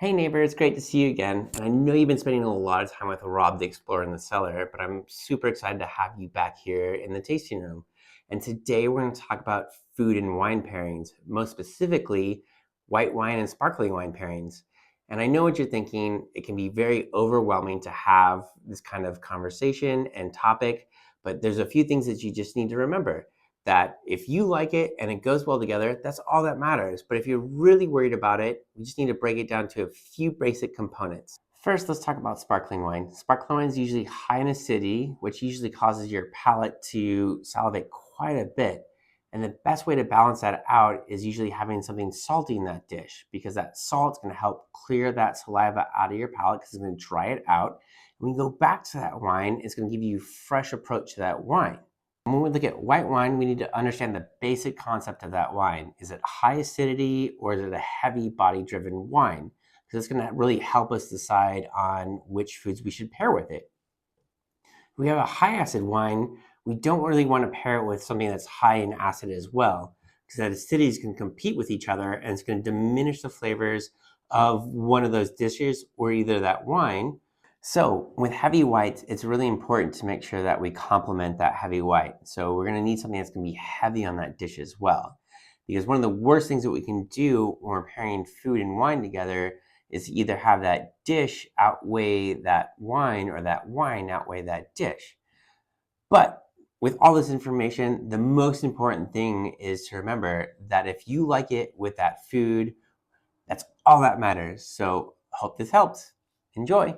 Hey neighbor, it's great to see you again. And I know you've been spending a lot of time with Rob the Explorer in the cellar, but I'm super excited to have you back here in the tasting room. And today we're going to talk about food and wine pairings, most specifically white wine and sparkling wine pairings. And I know what you're thinking. It can be very overwhelming to have this kind of conversation and topic, but there's a few things that you just need to remember that if you like it and it goes well together, that's all that matters. But if you're really worried about it, we just need to break it down to a few basic components. First, let's talk about sparkling wine. Sparkling wine is usually high in acidity, which usually causes your palate to salivate quite a bit. And the best way to balance that out is usually having something salty in that dish, because that salt's going to help clear that saliva out of your palate because it's going to dry it out. And when you go back to that wine, it's going to give you a fresh approach to that wine. When we look at white wine, we need to understand the basic concept of that wine. Is it high acidity or is it a heavy body-driven wine? Because it's going to really help us decide on which foods we should pair with it. If we have a high acid wine, we don't really want to pair it with something that's high in acid as well, because that acidities can compete with each other and it's going to diminish the flavors of one of those dishes or either that wine. So with heavy whites, it's really important to make sure that we complement that heavy white. So we're going to need something that's going to be heavy on that dish as well. Because one of the worst things that we can do when we're pairing food and wine together is either have that dish outweigh that wine or that wine outweigh that dish. But with all this information, the most important thing is to remember that if you like it with that food, that's all that matters. So hope this helps. Enjoy.